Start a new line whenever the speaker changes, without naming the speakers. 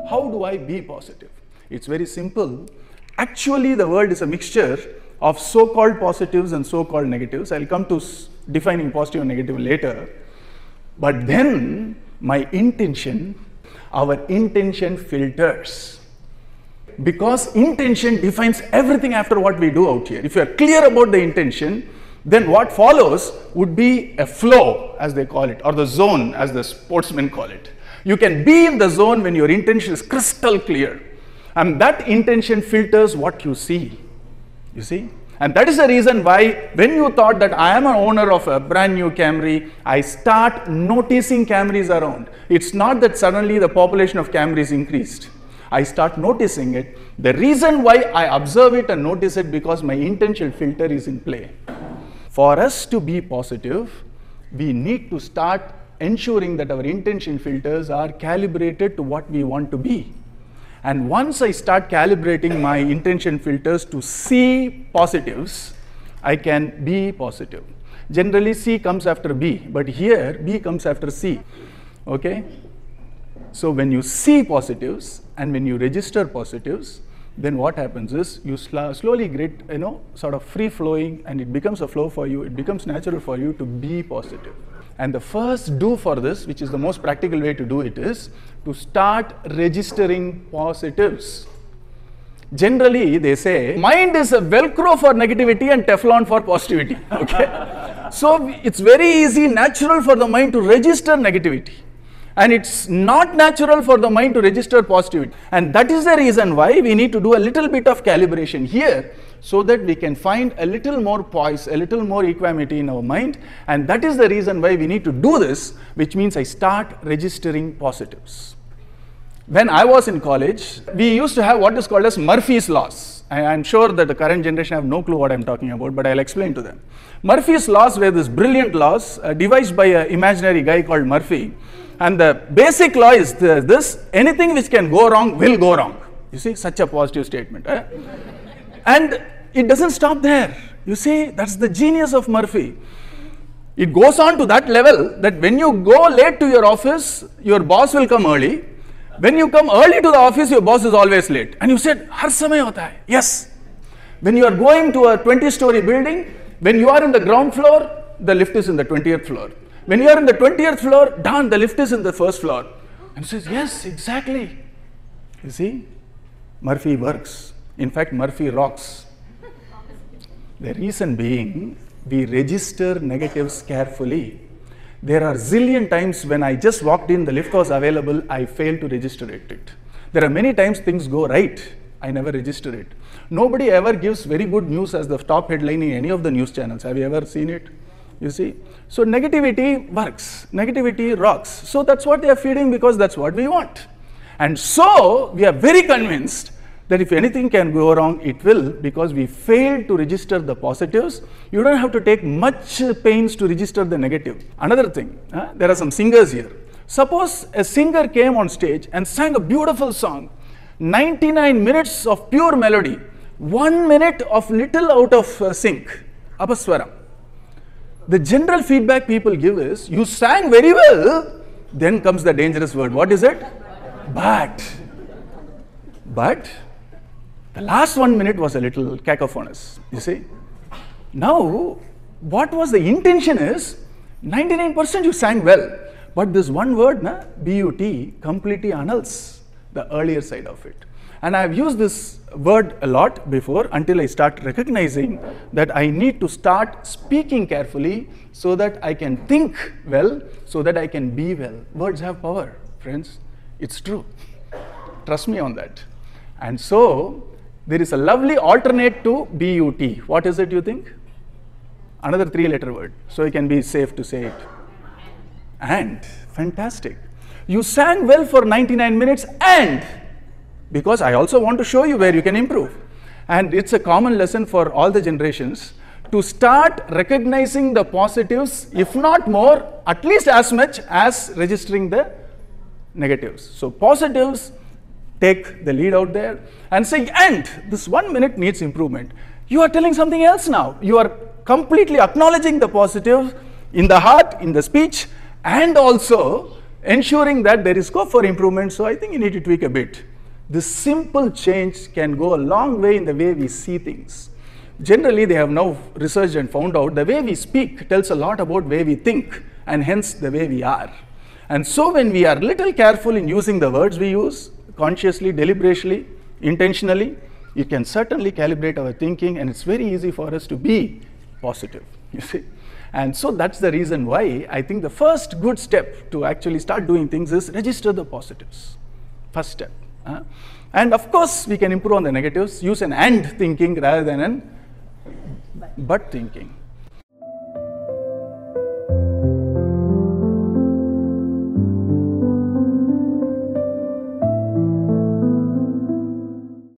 How do I be positive? It's very simple. Actually, the world is a mixture of so-called positives and so-called negatives. I'll come to defining positive and negative later. But then, my intention, our intention filters. Because intention defines everything after what we do out here. If you are clear about the intention, then what follows would be a flow, as they call it, or the zone, as the sportsmen call it. You can be in the zone when your intention is crystal clear. And that intention filters what you see. You see? And that is the reason why when you thought that I am an owner of a brand new Camry, I start noticing Camrys around. It's not that suddenly the population of Camrys increased. I start noticing it. The reason why I observe it and notice it because my intention filter is in play. For us to be positive, we need to start ensuring that our intention filters are calibrated to what we want to be. And once I start calibrating my intention filters to see positives, I can be positive. Generally, C comes after B, but here B comes after C. Okay? So when you see positives and when you register positives, then what happens is you slowly get, sort of free flowing, and it becomes a flow for you. It becomes natural for you to be positive. And the first do for this, which is the most practical way to do it, is to start registering positives. Generally, they say, mind is a Velcro for negativity and Teflon for positivity. Okay? So it's very easy, natural for the mind to register negativity. And it's not natural for the mind to register positivity. And that is the reason why we need to do a little bit of calibration here, so that we can find a little more poise, a little more equanimity in our mind. And that is the reason why we need to do this, which means I start registering positives. When I was in college, we used to have what is called as Murphy's laws. I'm sure that the current generation have no clue what I'm talking about, but I'll explain to them. Murphy's laws were these brilliant laws devised by an imaginary guy called Murphy. And the basic law is this: anything which can go wrong will go wrong. You see, such a positive statement. And it doesn't stop there. You see, that's the genius of Murphy. It goes on to that level that when you go late to your office, your boss will come early. When you come early to the office, your boss is always late. And you said, har samay hota hai. Yes. When you are going to a 20-story building, when you are in the ground floor, the lift is in the 20th floor. When you are in the 20th floor, down, the lift is in the first floor. And says, yes, exactly. You see, Murphy works. In fact, Murphy rocks. The reason being, we register negatives carefully. There are zillion times when I just walked in, the lift was available, I failed to register it. There are many times things go right, I never register it. Nobody ever gives very good news as the top headline in any of the news channels. Have you ever seen it? You see? So negativity works, negativity rocks. So that's what they are feeding because that's what we want. And so we are very convinced that if anything can go wrong, it will, because we failed to register the positives. You don't have to take much pains to register the negative. Another thing, there are some singers here. Suppose a singer came on stage and sang a beautiful song, 99 minutes of pure melody, 1 minute of little out of sync, apaswaram. The general feedback people give is, you sang very well, then comes the dangerous word. What is it? But the last 1 minute was a little cacophonous, you see. Now, what was the intention is, 99% you sang well, but this one word, BUT, completely annuls the earlier side of it. And I have used this word a lot before until I start recognizing that I need to start speaking carefully so that I can think well, so that I can be well. Words have power, friends. It's true. Trust me on that. And so, there is a lovely alternate to BUT. What is it, you think? Another 3-letter word. So you can be safe to say it. And, fantastic. You sang well for 99 minutes and, because I also want to show you where you can improve. And it's a common lesson for all the generations to start recognizing the positives, if not more, at least as much as registering the negatives. So positives, take the lead out there and say, and this 1 minute needs improvement. You are telling something else now. You are completely acknowledging the positive in the heart, in the speech, and also ensuring that there is scope for improvement. So I think you need to tweak a bit. This simple change can go a long way in the way we see things. Generally, they have now researched and found out the way we speak tells a lot about the way we think, and hence the way we are. And so when we are little careful in using the words we use, consciously, deliberately, intentionally, it can certainly calibrate our thinking, and it's very easy for us to be positive, you see. And so that's the reason why I think the first good step to actually start doing things is register the positives. First step. And of course, we can improve on the negatives, use an and thinking rather than an but thinking.